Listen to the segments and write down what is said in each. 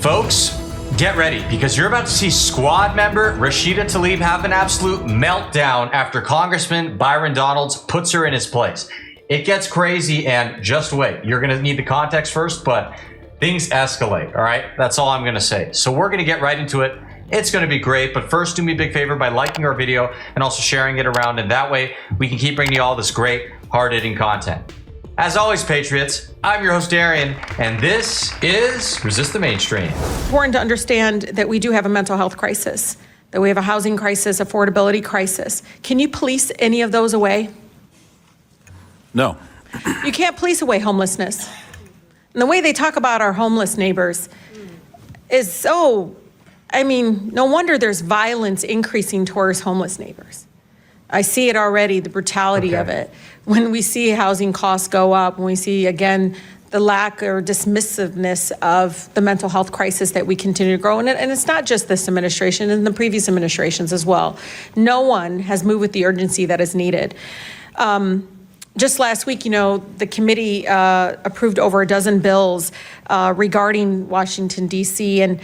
Folks, get ready because you're about to see squad member Rashida Tlaib have an absolute meltdown after Congressman Byron Donalds puts her in his place. It gets crazy, and just wait. You're going to need the context first, but things escalate, all right? That's all I'm going to say. So we're going to get right into it. It's going to be great, but first do me a big favor by liking our video and also sharing it around, and that way we can keep bringing you all this great, hard-hitting content. As always, Patriots, I'm your host, Darian, and this is Resist the Mainstream. Important to understand that we do have a mental health crisis, that we have a housing crisis, affordability crisis. Can you police any of those away? No. You can't police away homelessness. And the way they talk about our homeless neighbors is so, no wonder there's violence increasing towards homeless neighbors. I see it already, the brutality of it. When we see housing costs go up, when we see, again, the lack or dismissiveness of the mental health crisis that we continue to grow. And it's not just this administration, and the previous administrations as well. No one has moved with the urgency that is needed. Just last week, the committee approved over a dozen bills regarding Washington, D.C. And,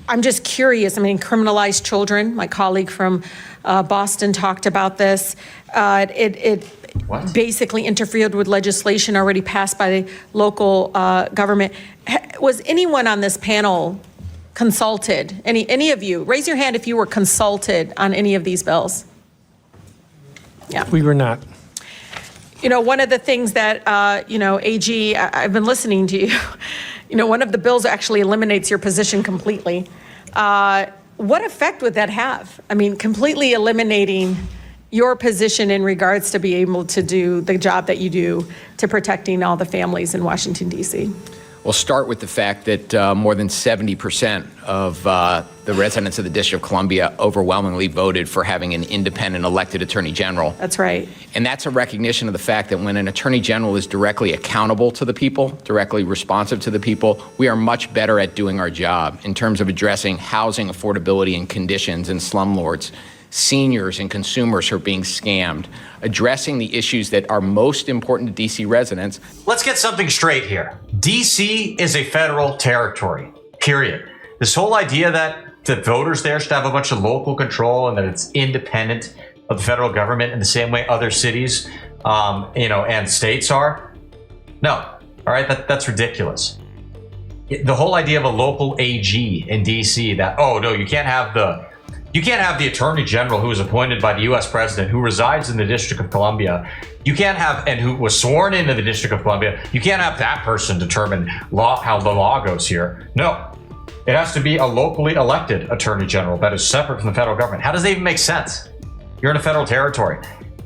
I'm just curious. Criminalize children. My colleague from Boston talked about this. It basically interfered with legislation already passed by the local government. Was anyone on this panel consulted? Any of you? Raise your hand if you were consulted on any of these bills. Yeah. We were not. One of the things that, AG, I've been listening to you. One of the bills actually eliminates your position completely. What effect would that have? Completely eliminating your position in regards to be able to do the job that you do to protecting all the families in Washington, D.C. We'll start with the fact that more than 70% of the residents of the District of Columbia overwhelmingly voted for having an independent elected attorney general. That's right. And that's a recognition of the fact that when an attorney general is directly accountable to the people, directly responsive to the people, we are much better at doing our job in terms of addressing housing affordability and conditions in slumlords, seniors and consumers who are being scammed, addressing the issues that are most important to D.C. residents. Let's get something straight here. D.C. is a federal territory, period. This whole idea that the voters there should have a bunch of local control and that it's independent of the federal government in the same way other cities, and states are, no. All right, that's ridiculous. The whole idea of a local AG in D.C. that, oh no, you can't have the Attorney General who was appointed by the U.S. President who resides in the District of Columbia. You can't have, and who was sworn into the District of Columbia, you can't have that person determine how the law goes here. No, it has to be a locally elected Attorney General that is separate from the federal government. How does that even make sense? You're in a federal territory.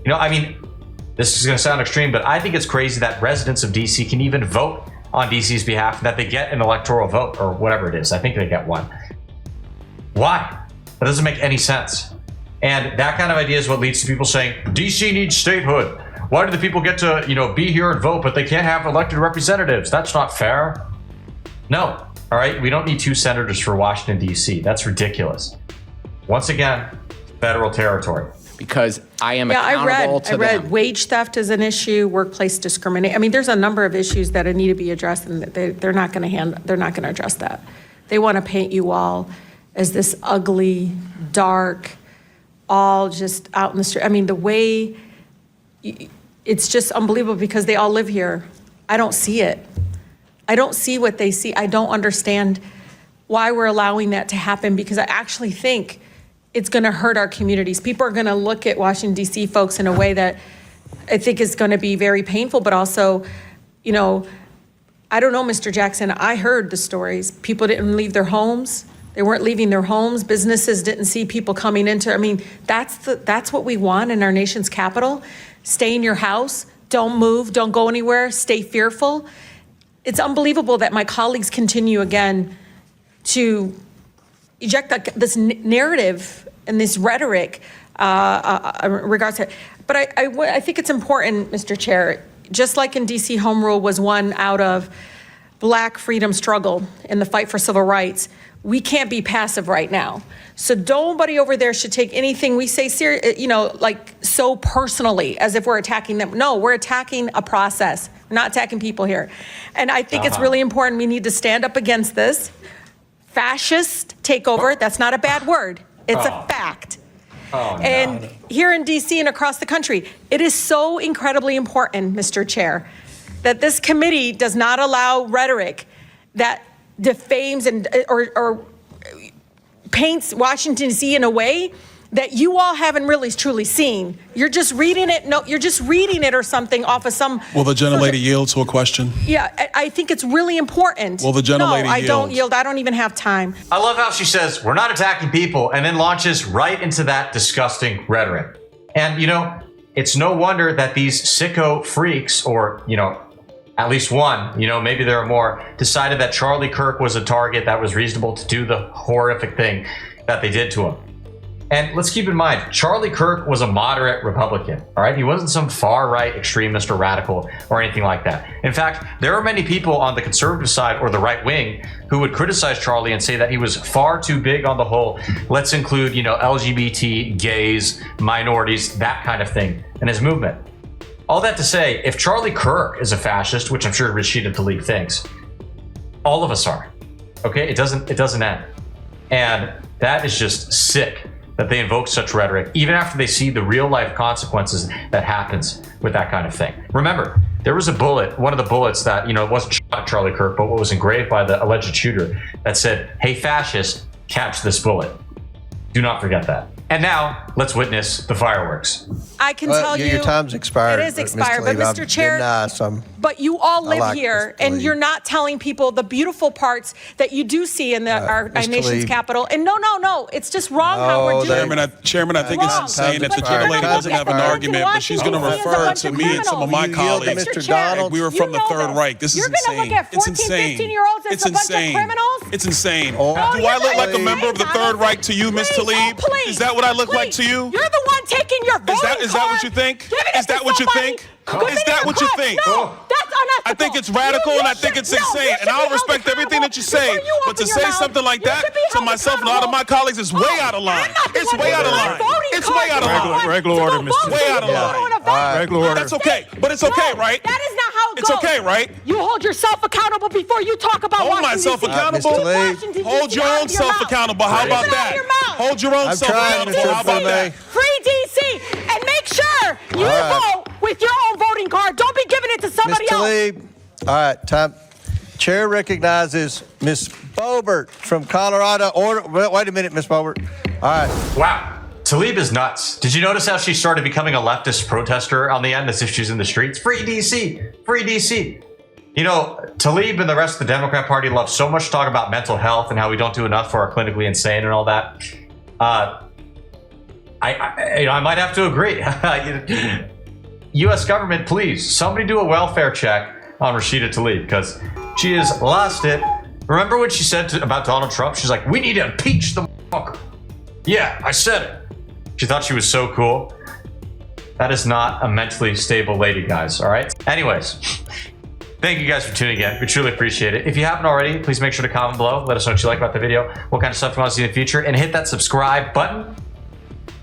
This is going to sound extreme, but I think it's crazy that residents of D.C. can even vote on D.C.'s behalf, that they get an electoral vote or whatever it is. I think they get one. Why? That doesn't make any sense. And that kind of idea is what leads to people saying, D.C. needs statehood. Why do the people get to, be here and vote, but they can't have elected representatives? That's not fair. No. All right. We don't need 2 senators for Washington, D.C. That's ridiculous. Once again, federal territory. Because I am accountable to them. I read wage theft is an issue, workplace discrimination. There's a number of issues that need to be addressed, and they're not going to address that. They want to paint you all as this ugly, dark, all just out in the street. The way, it's just unbelievable because they all live here. I don't see it. I don't see what they see. I don't understand why we're allowing that to happen, because I actually think it's going to hurt our communities. People are going to look at Washington, D.C. folks in a way that I think is going to be very painful, but also, I don't know, Mr. Jackson, I heard the stories. People didn't leave their homes. They weren't leaving their homes. Businesses didn't see people coming into. That's what we want in our nation's capital. Stay in your house. Don't move. Don't go anywhere. Stay fearful. It's unbelievable that my colleagues continue again to eject this narrative and this rhetoric in regards to it. But I think it's important, Mr. Chair, just like in D.C., home rule was won out of Black freedom struggle in the fight for civil rights. We can't be passive right now. So nobody over there should take anything we say so personally, as if we're attacking them. No, we're attacking a process. We're not attacking people here. And I think it's really important. We need to stand up against this fascist takeover. That's not a bad word. It's a fact. And here in D.C. and across the country, it is so incredibly important, Mr. Chair, that this committee does not allow rhetoric that defames and or paints Washington, D.C. in a way that you all haven't really truly seen. You're just reading it. No, you're just reading it or something off of some. Will the gentlelady yield to a question? Yeah, I think it's really important. Will the gentlelady No, I don't yield? yield. I don't even have time. I love how she says, we're not attacking people, and then launches right into that disgusting rhetoric. And, it's no wonder that these sicko freaks, or, at least one, maybe there are more, decided that Charlie Kirk was a target that was reasonable to do the horrific thing that they did to him. And let's keep in mind, Charlie Kirk was a moderate Republican, all right? He wasn't some far-right extremist or radical or anything like that. In fact, there are many people on the conservative side or the right wing who would criticize Charlie and say that he was far too big on the whole. Let's include, LGBT, gays, minorities, that kind of thing, in his movement. All that to say, if Charlie Kirk is a fascist, which I'm sure Rashida Tlaib thinks, all of us are, okay? It doesn't end. And that is just sick that they invoke such rhetoric, even after they see the real life consequences that happens with that kind of thing. Remember, there was a bullet, one of the bullets that, it wasn't shot at Charlie Kirk, but what was engraved by the alleged shooter that said, "Hey, fascist, catch this bullet." Do not forget that. And now, let's witness the fireworks. I can tell you. Your time's expired. It is expired, but Tlaib, Mr. Chair, but you all live like here, Mr. and Tlaib. you're not telling people the beautiful parts that you do see in our Mr. nation's Tlaib. capital. And no, it's just wrong how we're doing it. Chairman, I think it's Wrong. insane that the But you're gentlelady gonna doesn't look have at an American argument, but she's going to Washington refer as a to bunch me of and some of my criminals. You yield to colleagues. Mr. Mr. Chair, Donalds. We were from the you know Third this. Reich. This is You're gonna insane. look at It's 14, insane. 15-year-olds as It's a bunch of insane. criminals? It's insane. Oh, Do I look like a you're member of the insane, Third Donald. Reich to you, Ms. Please, Tlaib? please, Is that what I look like please. to you? You're the one taking your voting Is that what card, you think? giving it Is that to what you somebody, think? giving Is it that a what you card. think? No, that's unethical. I think it's radical and I think it's insane. And I'll respect everything that you say. But to say something like that to myself and a lot of my colleagues is way out of line. It's way out of line. It's way out of line. Regular order, Mr. Way out of line. Regular order. That's okay. But it's okay, right? That is not how it It's goes. okay, right? You hold yourself accountable before you talk about Hold Washington, myself D.C. accountable. Mr. Tlaib. Washington, D.C. Hold your own self accountable. How about Keep it out of that? your mouth. Hold your own I'm self trying, accountable. Mr. How about Bonet. that? Free D.C. and make sure you All right. vote with your own voting card. Don't be giving it to Ms. somebody else. Tlaib. All right, time. Chair recognizes Ms. Bobert from Colorado. Wait a minute, Ms. Bobert. All right. Wow. Tlaib is nuts. Did you notice how she started becoming a leftist protester on the end as if she's in the streets? Free DC. Free DC. Tlaib and the rest of the Democrat Party love so much to talk about mental health and how we don't do enough for our clinically insane and all that. I might have to agree. U.S. government, please, somebody do a welfare check on Rashida Tlaib because she has lost it. Remember what she said about Donald Trump? She's like, we need to impeach the motherfucker. Yeah, I said it. She thought she was so cool. That is not a mentally stable lady, guys, all right? Anyways, thank you guys for tuning in. We truly appreciate it. If you haven't already, please make sure to comment below. Let us know what you like about the video, what kind of stuff you want to see in the future, and hit that subscribe button.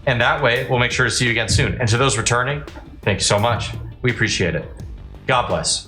And that way, we'll make sure to see you again soon. And to those returning, thank you so much. We appreciate it. God bless.